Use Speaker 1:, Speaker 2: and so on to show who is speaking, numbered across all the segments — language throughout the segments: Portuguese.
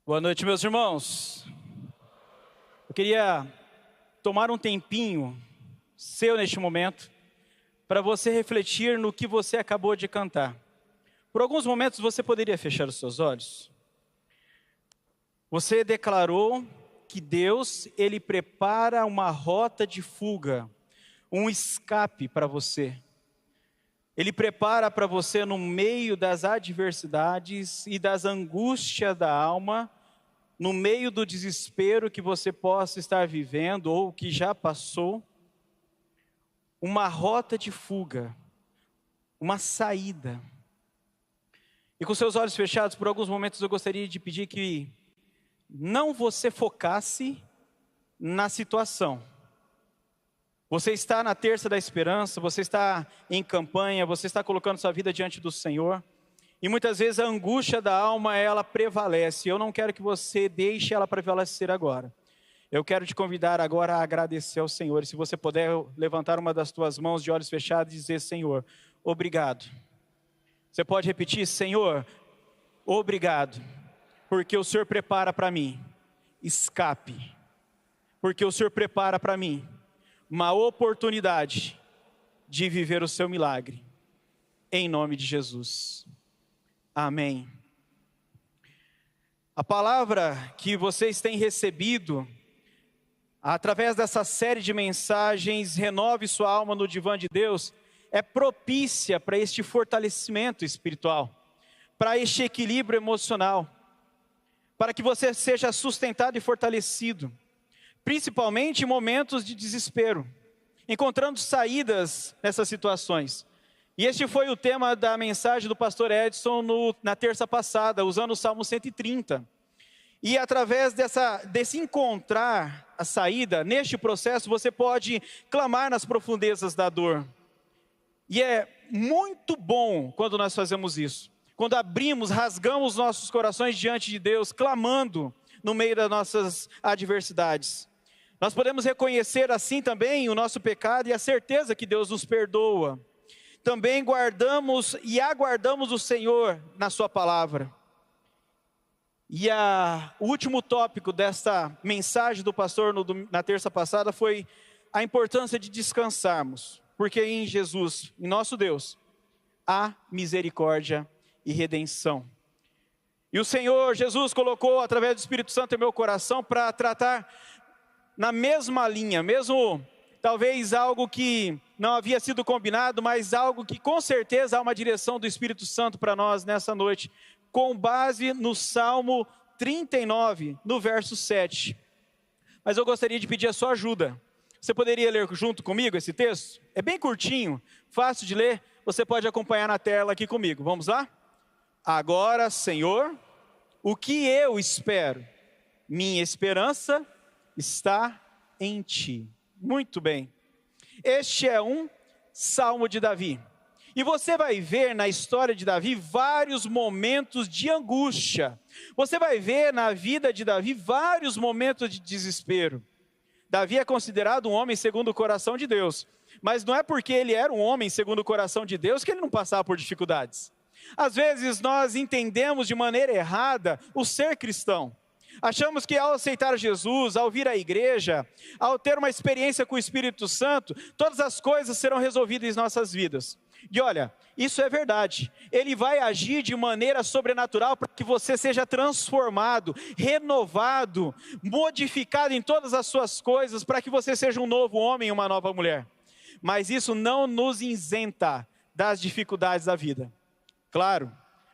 Speaker 1: Boa noite, meus irmãos. Eu queria tomar um tempinho seu neste momento para você refletir no que você acabou de cantar. Por alguns momentos você poderia fechar os seus olhos. Você declarou que Deus, Ele prepara uma rota de fuga, um escape para você. Ele prepara para você no meio das adversidades e das angústias da alma, no meio do desespero que você possa estar vivendo ou que já passou, uma rota de fuga, uma saída. E com seus olhos fechados, por alguns momentos eu gostaria de pedir que não você focasse na situação. Você está na terça da esperança, você está em campanha, você está colocando sua vida diante do Senhor. E muitas vezes a angústia da alma, ela prevalece. Eu não quero que você deixe ela prevalecer agora. Eu quero te convidar agora a agradecer ao Senhor. E se você puder levantar uma das tuas mãos de olhos fechados e dizer: Senhor, obrigado. Você pode repetir: Senhor, obrigado. Porque o Senhor prepara para mim escape. Porque o Senhor prepara para mim uma oportunidade de viver o seu milagre, em nome de Jesus, amém. A palavra que vocês têm recebido, através dessa série de mensagens, Renove Sua Alma no Divã de Deus, é propícia para este fortalecimento espiritual, para este equilíbrio emocional, para que você seja sustentado e fortalecido, principalmente em momentos de desespero, encontrando saídas nessas situações. E este foi o tema da mensagem do pastor Edson na terça passada, usando o Salmo 130. E através desse encontrar a saída, neste processo você pode clamar nas profundezas da dor. E é muito bom quando nós fazemos isso. Quando abrimos, rasgamos nossos corações diante de Deus, clamando no meio das nossas adversidades. Nós podemos reconhecer assim também o nosso pecado e a certeza que Deus nos perdoa. Também guardamos e aguardamos o Senhor na sua palavra. E o último tópico desta mensagem do pastor na terça passada foi a importância de descansarmos. Porque em Jesus, em nosso Deus, há misericórdia e redenção. E o Senhor Jesus colocou através do Espírito Santo em meu coração para tratar na mesma linha, mesmo talvez algo que não havia sido combinado, mas algo que com certeza há uma direção do Espírito Santo para nós nessa noite, com base no Salmo 39, no verso 7. Mas eu gostaria de pedir a sua ajuda. Você poderia ler junto comigo esse texto? É bem curtinho, fácil de ler, você pode acompanhar na tela aqui comigo. Vamos lá? Agora, Senhor, o que eu espero? Minha esperança está em ti. Muito bem. Este é um salmo de Davi. E você vai ver na história de Davi vários momentos de angústia. Você vai ver na vida de Davi vários momentos de desespero. Davi é considerado um homem segundo o coração de Deus. Mas não é porque ele era um homem segundo o coração de Deus que ele não passava por dificuldades. Às vezes nós entendemos de maneira errada o ser cristão. Achamos que ao aceitar Jesus, ao vir à igreja, ao ter uma experiência com o Espírito Santo, todas as coisas serão resolvidas em nossas vidas. E olha, isso é verdade. Ele vai agir de maneira sobrenatural para que você seja transformado, renovado, modificado em todas as suas coisas, para que você seja um novo homem e uma nova mulher. Mas isso não nos isenta das dificuldades da vida. Claro,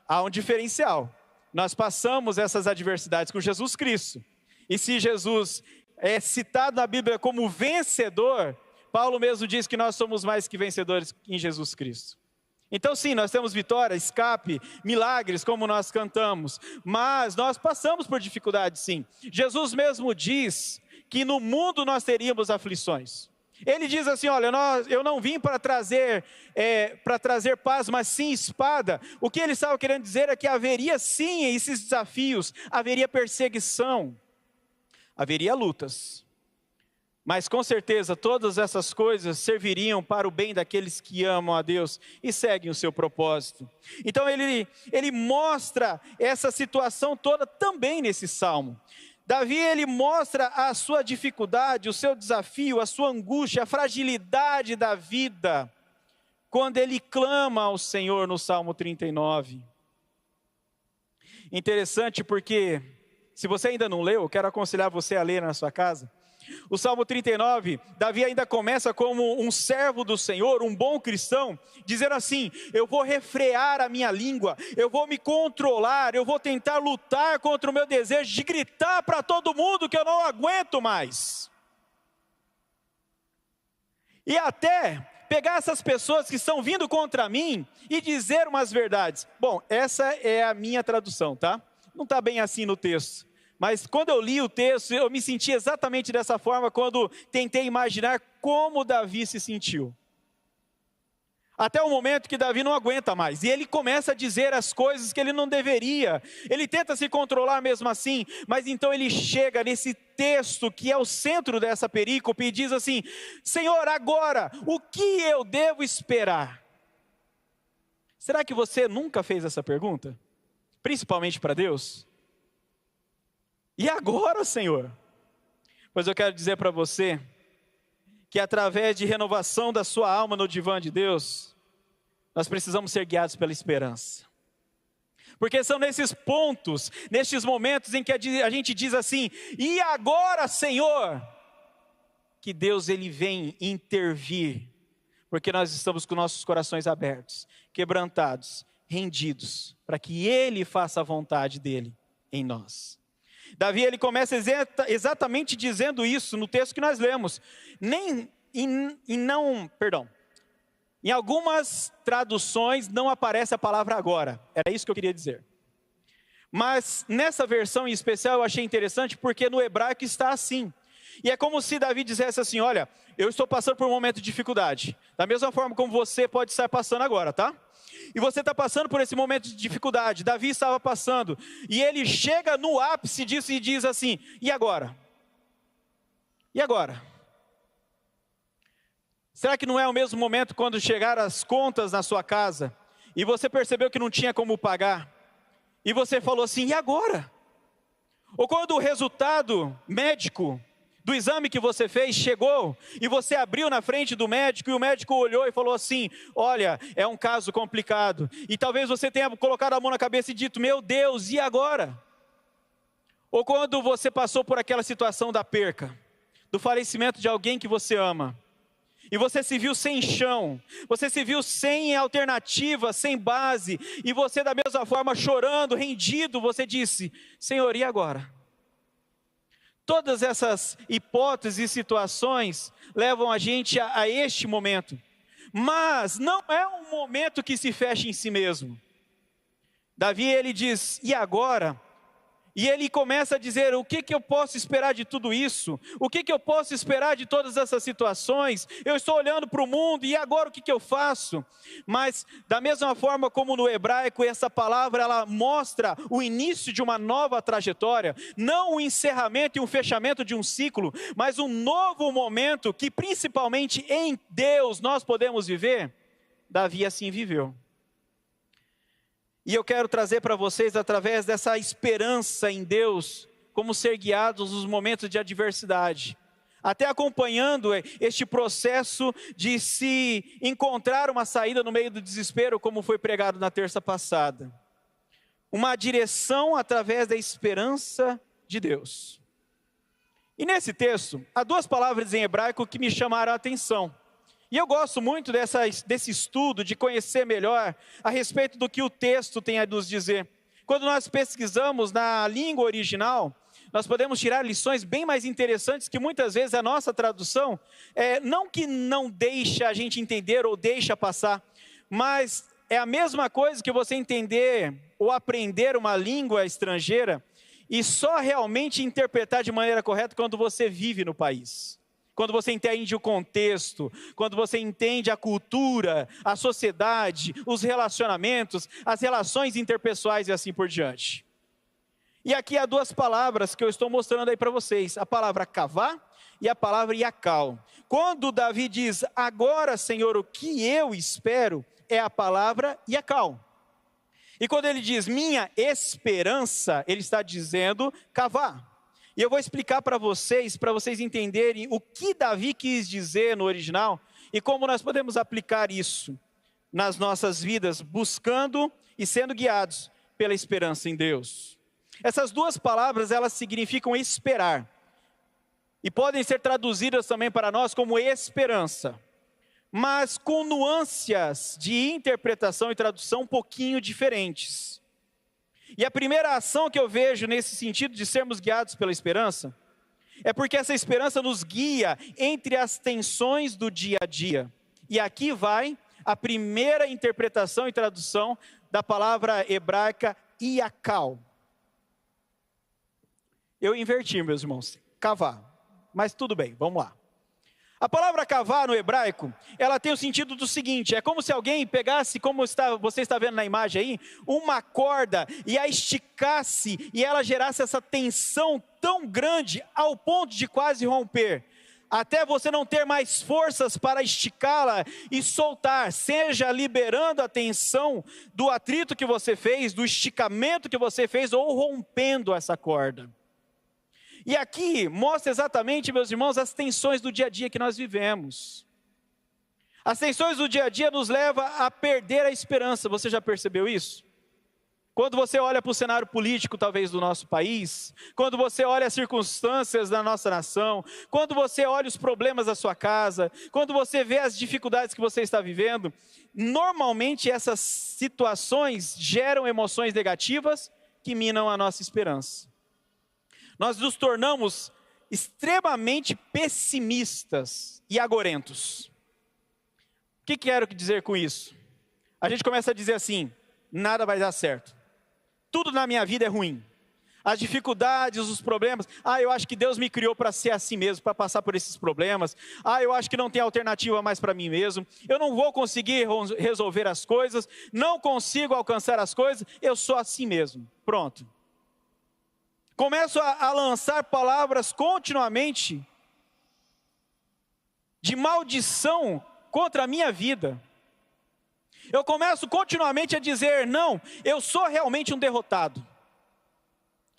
Speaker 1: há um diferencial. Nós passamos essas adversidades com Jesus Cristo. E se Jesus é citado na Bíblia como vencedor, Paulo mesmo diz que nós somos mais que vencedores em Jesus Cristo. Então sim, nós temos vitória, escape, milagres, como nós cantamos. Mas nós passamos por dificuldades sim. Jesus mesmo diz que no mundo nós teríamos aflições. Ele diz assim: olha, eu não vim para trazer paz, mas sim espada. O que ele estava querendo dizer é que haveria sim esses desafios, haveria perseguição, haveria lutas. Mas com certeza todas essas coisas serviriam para o bem daqueles que amam a Deus e seguem o seu propósito. Então ele mostra essa situação toda também nesse salmo. Davi, ele mostra a sua dificuldade, o seu desafio, a sua angústia, a fragilidade da vida, quando ele clama ao Senhor no Salmo 39. Interessante porque, se você ainda não leu, eu quero aconselhar você a ler na sua casa. O Salmo 39, Davi ainda começa como um servo do Senhor, um bom cristão, dizendo assim: eu vou refrear a minha língua, eu vou me controlar, eu vou tentar lutar contra o meu desejo de gritar para todo mundo que eu não aguento mais. E até pegar essas pessoas que estão vindo contra mim e dizer umas verdades. Bom, essa é a minha tradução, tá? Não está bem assim no texto. Mas quando eu li o texto, eu me senti exatamente dessa forma quando tentei imaginar como Davi se sentiu. Até o momento que Davi não aguenta mais, e ele começa a dizer as coisas que ele não deveria. Ele tenta se controlar mesmo assim, mas então ele chega nesse texto que é o centro dessa perícope e diz assim: Senhor, agora, o que eu devo esperar? Será que você nunca fez essa pergunta? Principalmente para Deus? E agora, Senhor? Pois eu quero dizer para você que através de renovação da sua alma no divã de Deus, nós precisamos ser guiados pela esperança. Porque são nesses pontos, nestes momentos em que a gente diz assim: e agora, Senhor? Que Deus ele vem intervir, porque nós estamos com nossos corações abertos, quebrantados, rendidos, para que Ele faça a vontade dEle em nós. Davi, ele começa exatamente dizendo isso no texto que nós lemos. Em algumas traduções não aparece a palavra agora. Era isso que eu queria dizer. Mas nessa versão em especial eu achei interessante porque no hebraico está assim. E é como se Davi dissesse assim: olha, eu estou passando por um momento de dificuldade. Da mesma forma como você pode estar passando agora, tá? E você está passando por esse momento de dificuldade. Davi estava passando. E ele chega no ápice disso e diz assim: e agora? E agora? Será que não é o mesmo momento quando chegaram as contas na sua casa e você percebeu que não tinha como pagar? E você falou assim: e agora? Ou quando o resultado médico do exame que você fez chegou e você abriu na frente do médico e o médico olhou e falou assim: olha, é um caso complicado. E talvez você tenha colocado a mão na cabeça e dito: meu Deus, e agora? Ou quando você passou por aquela situação da perca, do falecimento de alguém que você ama, e você se viu sem chão, você se viu sem alternativa, sem base, e você da mesma forma chorando, rendido, você disse: Senhor, e agora? Todas essas hipóteses e situações levam a gente a este momento. Mas não é um momento que se fecha em si mesmo. Davi, ele diz: e agora? E ele começa a dizer: o que eu posso esperar de tudo isso? O que eu posso esperar de todas essas situações? Eu estou olhando para o mundo, e agora o que eu faço? Mas da mesma forma como no hebraico, essa palavra ela mostra o início de uma nova trajetória. Não o encerramento e o fechamento de um ciclo, mas um novo momento que principalmente em Deus nós podemos viver. Davi assim viveu. E eu quero trazer para vocês, através dessa esperança em Deus, como ser guiados nos momentos de adversidade. Até acompanhando este processo de se encontrar uma saída no meio do desespero, como foi pregado na terça passada. Uma direção através da esperança de Deus. E nesse texto, há duas palavras em hebraico que me chamaram a atenção. E eu gosto muito desse estudo, de conhecer melhor a respeito do que o texto tem a nos dizer. Quando nós pesquisamos na língua original, nós podemos tirar lições bem mais interessantes que muitas vezes a nossa tradução, não que não deixa a gente entender ou deixa passar, mas é a mesma coisa que você entender ou aprender uma língua estrangeira e só realmente interpretar de maneira correta quando você vive no país. Quando você entende o contexto, quando você entende a cultura, a sociedade, os relacionamentos, as relações interpessoais e assim por diante. E aqui há duas palavras que eu estou mostrando aí para vocês, a palavra cavá e a palavra iacal. Quando Davi diz, agora Senhor, o que eu espero, é a palavra iacal. E quando ele diz, minha esperança, ele está dizendo cavá. E eu vou explicar para vocês entenderem o que Davi quis dizer no original, e como nós podemos aplicar isso nas nossas vidas, buscando e sendo guiados pela esperança em Deus. Essas duas palavras, elas significam esperar, e podem ser traduzidas também para nós como esperança, mas com nuances de interpretação e tradução um pouquinho diferentes. E a primeira ação que eu vejo nesse sentido de sermos guiados pela esperança, é porque essa esperança nos guia entre as tensões do dia a dia. E aqui vai a primeira interpretação e tradução da palavra hebraica iacal. Eu inverti, meus irmãos, cavá, mas tudo bem, vamos lá. A palavra cavar no hebraico, ela tem o sentido do seguinte, é como se alguém pegasse, como você está vendo na imagem aí, uma corda e a esticasse e ela gerasse essa tensão tão grande ao ponto de quase romper, até você não ter mais forças para esticá-la e soltar, seja liberando a tensão do atrito que você fez, do esticamento que você fez ou rompendo essa corda. E aqui mostra exatamente, meus irmãos, as tensões do dia a dia que nós vivemos. As tensões do dia a dia nos levam a perder a esperança, você já percebeu isso? Quando você olha para o cenário político, talvez, do nosso país, quando você olha as circunstâncias da nossa nação, quando você olha os problemas da sua casa, quando você vê as dificuldades que você está vivendo, normalmente essas situações geram emoções negativas que minam a nossa esperança. Nós nos tornamos extremamente pessimistas e agorentos. O que quero dizer com isso? A gente começa a dizer assim, nada vai dar certo. Tudo na minha vida é ruim. As dificuldades, os problemas. Eu acho que Deus me criou para ser assim mesmo, para passar por esses problemas. Eu acho que não tem alternativa mais para mim mesmo. Eu não vou conseguir resolver as coisas. Não consigo alcançar as coisas. Eu sou assim mesmo. Pronto. Começo a lançar palavras continuamente de maldição contra a minha vida. Eu começo continuamente a dizer, não, eu sou realmente um derrotado.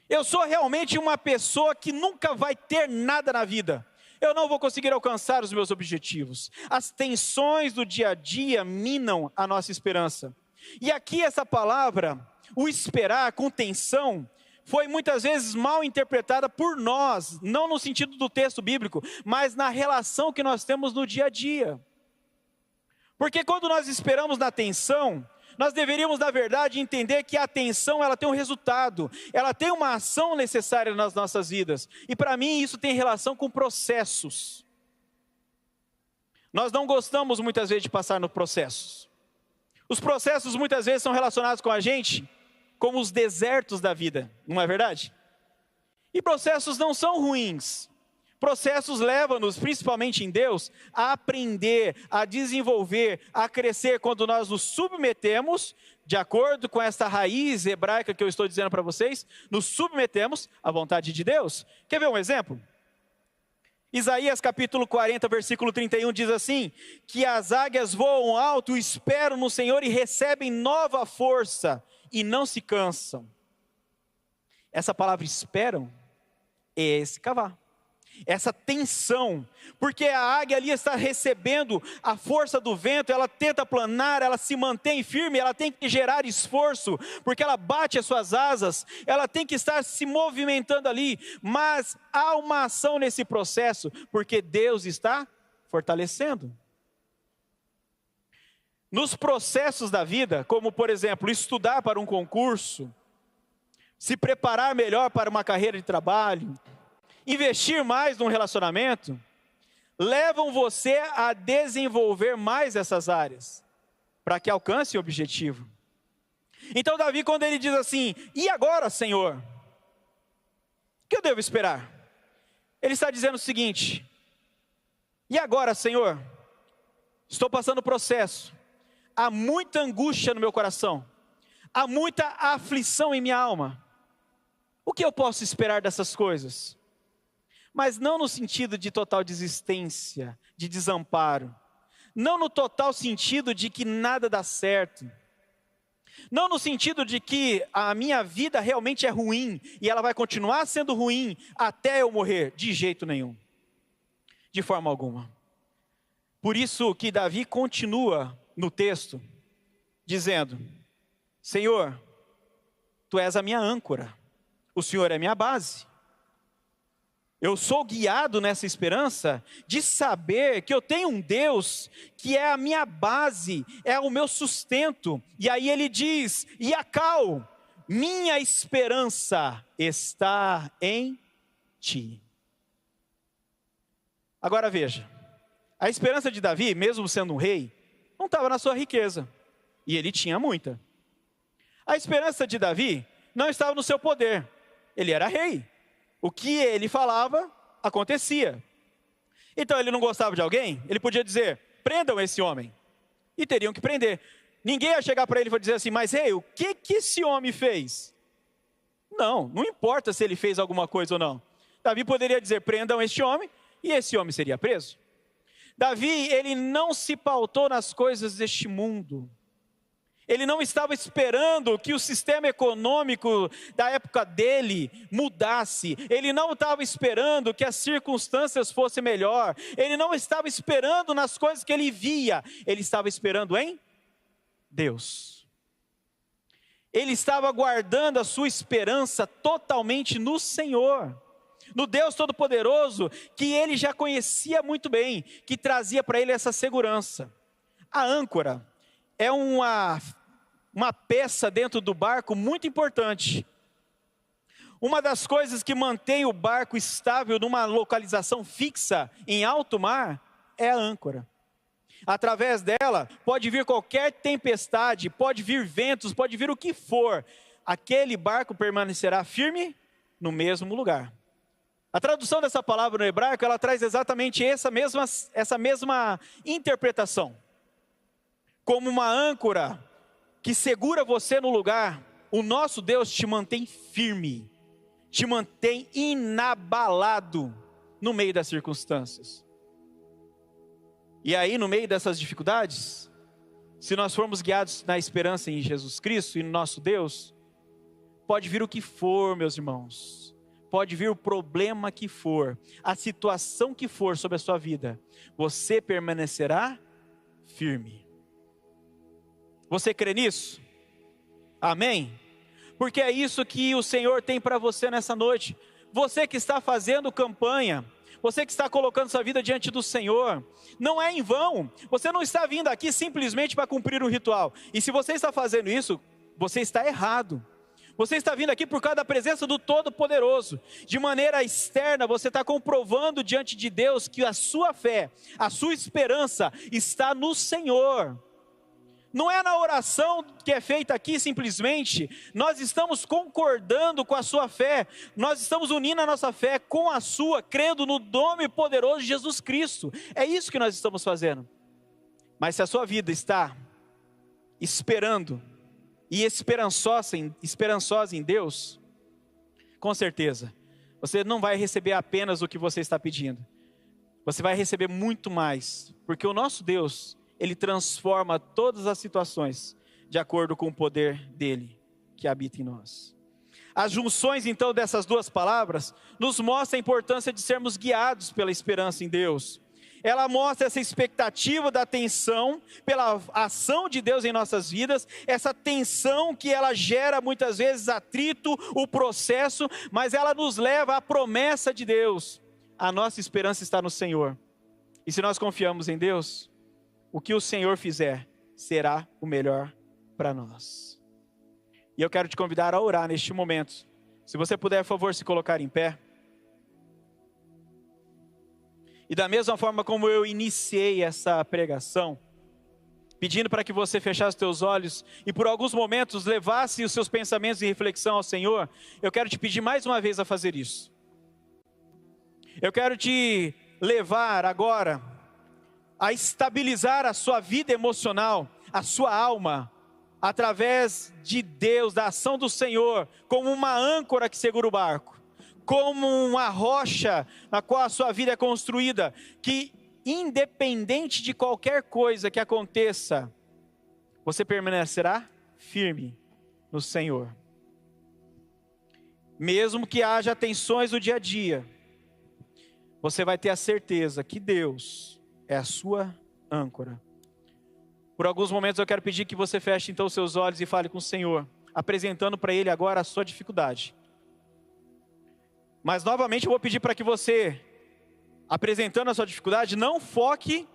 Speaker 1: Eu sou realmente uma pessoa que nunca vai ter nada na vida. Eu não vou conseguir alcançar os meus objetivos. As tensões do dia a dia minam a nossa esperança. E aqui essa palavra, o esperar com tensão, foi muitas vezes mal interpretada por nós, não no sentido do texto bíblico, mas na relação que nós temos no dia a dia. Porque quando nós esperamos na tensão, nós deveríamos, na verdade, entender que a tensão, ela tem um resultado, ela tem uma ação necessária nas nossas vidas. E para mim isso tem relação com processos. Nós não gostamos muitas vezes de passar nos processos. Os processos muitas vezes são relacionados com a gente como os desertos da vida, não é verdade? E processos não são ruins. Processos levam-nos, principalmente em Deus, a aprender, a desenvolver, a crescer quando nós nos submetemos, de acordo com essa raiz hebraica que eu estou dizendo para vocês, nos submetemos à vontade de Deus. Quer ver um exemplo? Isaías capítulo 40, versículo 31 diz assim, que as águias voam alto, esperam no Senhor e recebem nova força e não se cansam. Essa palavra esperam é esse cavar. Essa tensão, porque a águia ali está recebendo a força do vento, ela tenta planar, ela se mantém firme, ela tem que gerar esforço, porque ela bate as suas asas, ela tem que estar se movimentando ali, mas há uma ação nesse processo, porque Deus está fortalecendo. Nos processos da vida, como por exemplo, estudar para um concurso, se preparar melhor para uma carreira de trabalho, investir mais num relacionamento, levam você a desenvolver mais essas áreas, para que alcance o objetivo. Então Davi, quando ele diz assim, e agora, Senhor? O que eu devo esperar? Ele está dizendo o seguinte, e agora, Senhor? Estou passando o processo, há muita angústia no meu coração, há muita aflição em minha alma. O que eu posso esperar dessas coisas? Mas não no sentido de total desistência, de desamparo. Não no total sentido de que nada dá certo. Não no sentido de que a minha vida realmente é ruim e ela vai continuar sendo ruim até eu morrer. De jeito nenhum. De forma alguma. Por isso que Davi continua no texto, dizendo: Senhor, Tu és a minha âncora. O Senhor é minha base. Eu sou guiado nessa esperança de saber que eu tenho um Deus que é a minha base, é o meu sustento. E aí ele diz: Iacal, minha esperança está em Ti. Agora veja, a esperança de Davi, mesmo sendo um rei, não estava na sua riqueza. E ele tinha muita. A esperança de Davi não estava no seu poder. Ele era rei. O que ele falava, acontecia. Então ele não gostava de alguém, ele podia dizer: prendam esse homem. E teriam que prender. Ninguém ia chegar para ele e dizer assim: mas rei, o que esse homem fez? Não importa se ele fez alguma coisa ou não. Davi poderia dizer: prendam este homem, e esse homem seria preso. Davi, ele não se pautou nas coisas deste mundo. Ele não estava esperando que o sistema econômico da época dele mudasse. Ele não estava esperando que as circunstâncias fossem melhor. Ele não estava esperando nas coisas que ele via. Ele estava esperando em Deus. Ele estava guardando a sua esperança totalmente no Senhor. No Deus Todo-Poderoso, que ele já conhecia muito bem, que trazia para ele essa segurança. A âncora é uma peça dentro do barco muito importante. Uma das coisas que mantém o barco estável numa localização fixa em alto mar é a âncora. Através dela pode vir qualquer tempestade, pode vir ventos, pode vir o que for. Aquele barco permanecerá firme no mesmo lugar. A tradução dessa palavra no hebraico, ela traz exatamente essa mesma interpretação. Como uma âncora que segura você no lugar, o nosso Deus te mantém firme, te mantém inabalado no meio das circunstâncias. E aí, no meio dessas dificuldades, se nós formos guiados na esperança em Jesus Cristo e no nosso Deus, pode vir o que for, meus irmãos, pode vir o problema que for, a situação que for sobre a sua vida, você permanecerá firme. Você crê nisso? Amém? Porque é isso que o Senhor tem para você nessa noite. Você que está fazendo campanha, você que está colocando sua vida diante do Senhor, não é em vão. Você não está vindo aqui simplesmente para cumprir um ritual. E se você está fazendo isso, você está errado. Você está vindo aqui por causa da presença do Todo-Poderoso. De maneira externa, você está comprovando diante de Deus que a sua fé, a sua esperança está no Senhor. Não é na oração que é feita aqui simplesmente, nós estamos concordando com a sua fé, nós estamos unindo a nossa fé com a sua, crendo no nome poderoso de Jesus Cristo. É isso que nós estamos fazendo. Mas se a sua vida está esperando e esperançosa em Deus, com certeza, você não vai receber apenas o que você está pedindo. Você vai receber muito mais, porque o nosso Deus, Ele transforma todas as situações de acordo com o poder dEle, que habita em nós. As junções então dessas duas palavras, nos mostra a importância de sermos guiados pela esperança em Deus. Ela mostra essa expectativa da tensão pela ação de Deus em nossas vidas, essa tensão que ela gera muitas vezes atrito, o processo, mas ela nos leva à promessa de Deus. A nossa esperança está no Senhor. E se nós confiamos em Deus, o que o Senhor fizer será o melhor para nós. E eu quero te convidar a orar neste momento. Se você puder, por favor, se colocar em pé. E da mesma forma como eu iniciei essa pregação, pedindo para que você fechasse os teus olhos e por alguns momentos levasse os seus pensamentos e reflexão ao Senhor, eu quero te pedir mais uma vez a fazer isso. Eu quero te levar agora a estabilizar a sua vida emocional, a sua alma, através de Deus, da ação do Senhor, como uma âncora que segura o barco, como uma rocha na qual a sua vida é construída, que independente de qualquer coisa que aconteça, você permanecerá firme no Senhor. Mesmo que haja tensões no dia a dia, você vai ter a certeza que Deus é a sua âncora. Por alguns momentos eu quero pedir que você feche então os seus olhos e fale com o Senhor, apresentando para Ele agora a sua dificuldade. Mas novamente eu vou pedir para que você, apresentando a sua dificuldade, não foque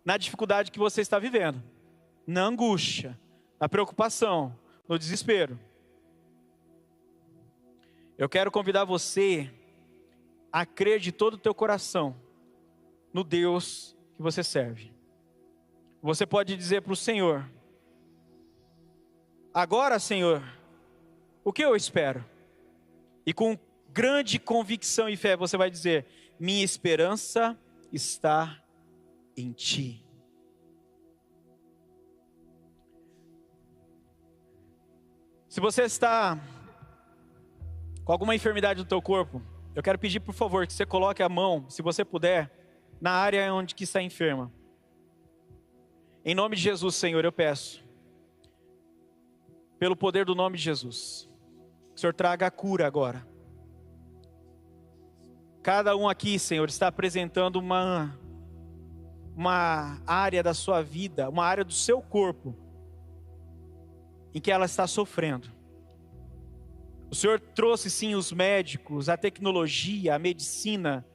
Speaker 1: na dificuldade que você está vivendo, na angústia, na preocupação, no desespero. Eu quero convidar você a crer de todo o teu coração no Deus que você serve. Você pode dizer para o Senhor: agora, Senhor, o que eu espero? E com grande convicção e fé você vai dizer: minha esperança está em Ti. Se você está com alguma enfermidade no teu corpo, eu quero pedir por favor que você coloque a mão, se você puder, na área onde que está enferma. Em nome de Jesus, Senhor, eu peço, pelo poder do nome de Jesus, que o Senhor traga a cura agora. Cada um aqui, Senhor, está apresentando uma área da sua vida, uma área do seu corpo, em que ela está sofrendo. O Senhor trouxe sim os médicos, a tecnologia, a medicina,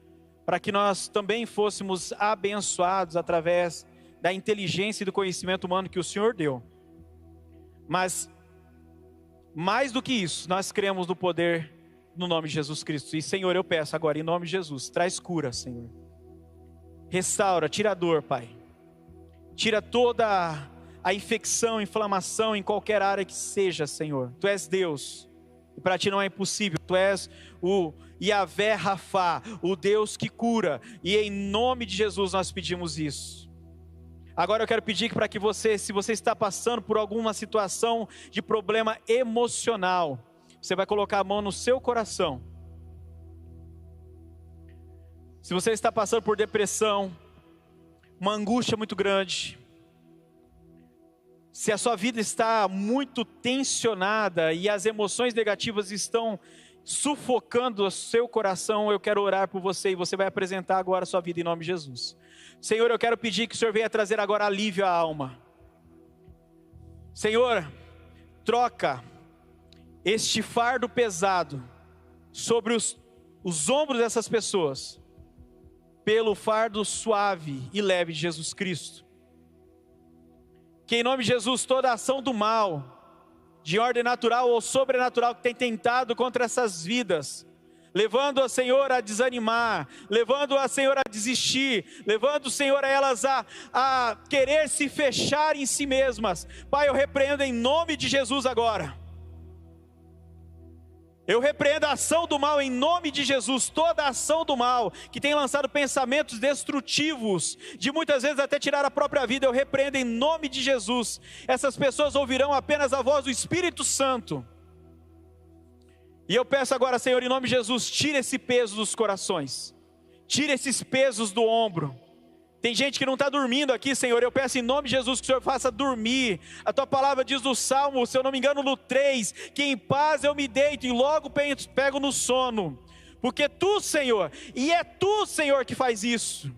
Speaker 1: para que nós também fôssemos abençoados através da inteligência e do conhecimento humano que o Senhor deu. Mas, mais do que isso, nós cremos no poder, no nome de Jesus Cristo. E Senhor, eu peço agora, em nome de Jesus, traz cura, Senhor. Restaura, tira a dor, Pai. Tira toda a infecção, inflamação em qualquer área que seja, Senhor. Tu és Deus, e para Ti não é impossível. Tu és o Yahvé Rafá, o Deus que cura. E em nome de Jesus nós pedimos isso. Agora eu quero pedir para que você, se você está passando por alguma situação de problema emocional, você vai colocar a mão no seu coração. Se você está passando por depressão, uma angústia muito grande, se a sua vida está muito tensionada e as emoções negativas estão sufocando o seu coração, eu quero orar por você e você vai apresentar agora a sua vida em nome de Jesus. Senhor, eu quero pedir que o Senhor venha trazer agora alívio à alma. Senhor, troca este fardo pesado sobre os ombros dessas pessoas, pelo fardo suave e leve de Jesus Cristo. Que em nome de Jesus toda ação do mal, de ordem natural ou sobrenatural, que tem tentado contra essas vidas, levando a Senhor a desanimar, levando a Senhor a desistir, levando o Senhor a elas a querer se fechar em si mesmas, Pai, eu repreendo em nome de Jesus agora. Eu repreendo a ação do mal em nome de Jesus, toda a ação do mal, que tem lançado pensamentos destrutivos, de muitas vezes até tirar a própria vida, eu repreendo em nome de Jesus. Essas pessoas ouvirão apenas a voz do Espírito Santo. E eu peço agora, Senhor, em nome de Jesus, tira esse peso dos corações, tira esses pesos do ombro. Tem gente que não está dormindo aqui, Senhor, eu peço em nome de Jesus que o Senhor faça dormir. A Tua palavra diz no Salmo, se eu não me engano no 3, que em paz eu me deito e logo pego no sono. Porque Tu, Senhor, e é Tu, Senhor, que faz isso,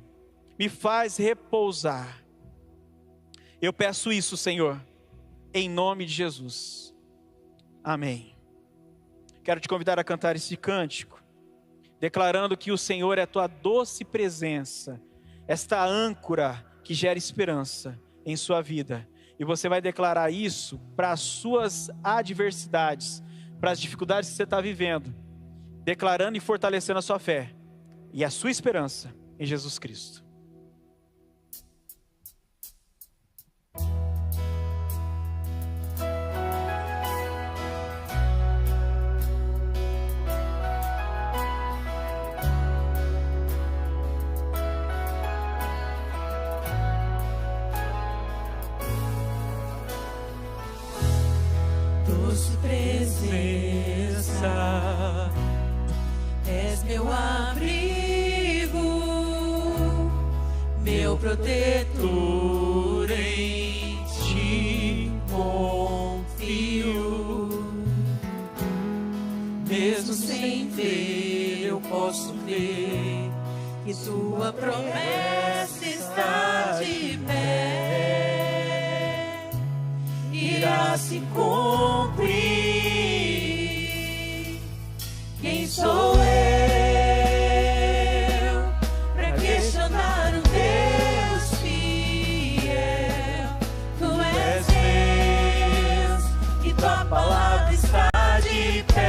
Speaker 1: me faz repousar. Eu peço isso, Senhor, em nome de Jesus. Amém. Quero te convidar a cantar esse cântico, declarando que o Senhor é a Tua doce presença, esta âncora que gera esperança em sua vida. E você vai declarar isso para as suas adversidades, para as dificuldades que você está vivendo, declarando e fortalecendo a sua fé e a sua esperança em Jesus Cristo.
Speaker 2: presença, és meu abrigo, meu protetor, em ti confio. Mesmo sem ver, eu posso ver que tua promessa está de pé, irá se cumprir. Quem sou eu para questionar o Deus fiel? Tu és Deus e tua palavra está de pé.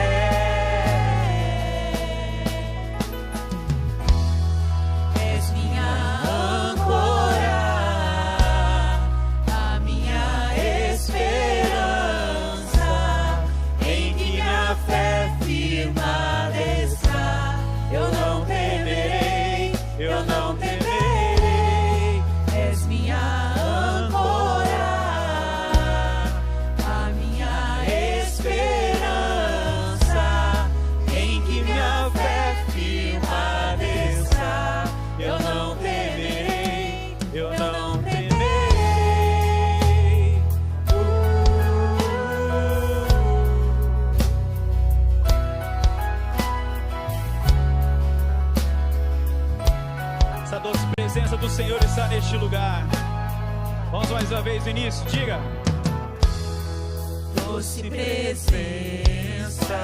Speaker 1: Do Senhor está neste lugar. Vamos mais uma vez no início, diga:
Speaker 2: doce presença,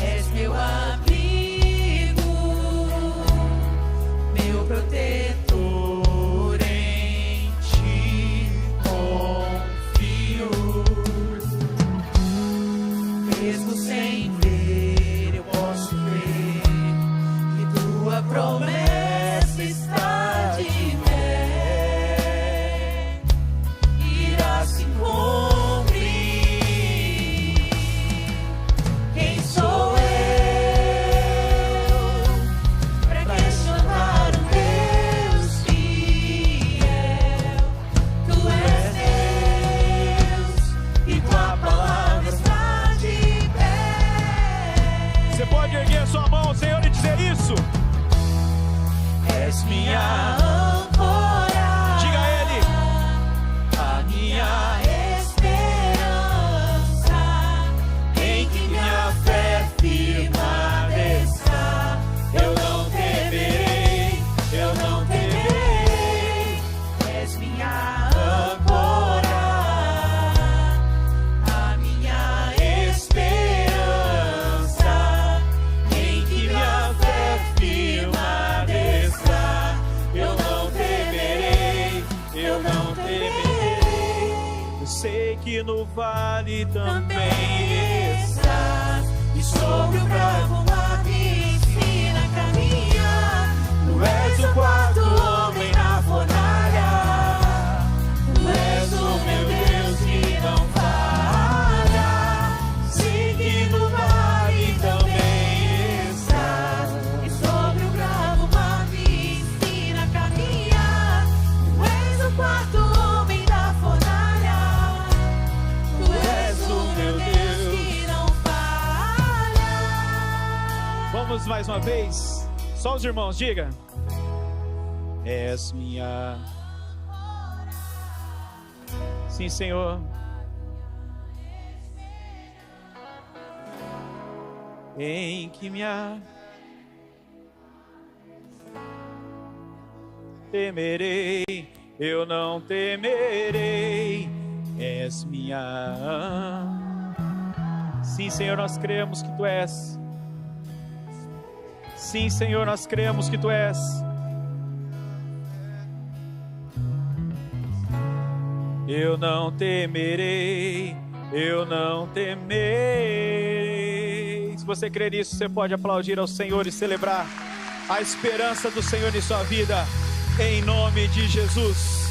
Speaker 2: és meu abrigo, meu protetor, em ti confio. Mesmo sem ver, eu posso ver que tua promessa está de pé, irá se cumprir. Quem sou eu para questionar o Deus fiel? Tu és Deus e tua palavra está de pé.
Speaker 1: Você pode erguer sua mão ao Senhor e dizer isso?
Speaker 2: És minha âncora,
Speaker 1: diga a Ele,
Speaker 2: a minha esperança, em que minha fé firma está. Eu não temerei, eu não temerei. És minha âncora, a minha esperança, em que minha fé firma.
Speaker 1: Sei que no vale também
Speaker 2: estás, e sobre o bravo mar me ensina a caminhar. Tu és o quarto homem na fornalha, tu és o meu Deus que não falha. Sei que no vale também estás, e sobre o bravo mar me ensina a caminhar. Tu és o quarto homem na fornalha.
Speaker 1: Vamos mais uma vez, só os irmãos, diga: és minha. Sim, Senhor. Em que minha temerei, eu não temerei. És minha. Sim, Senhor, nós cremos que Tu és. Sim, Senhor, nós cremos que Tu és. Eu não temerei, eu não temerei. Se você crer nisso, você pode aplaudir ao Senhor e celebrar a esperança do Senhor em sua vida, em nome de Jesus.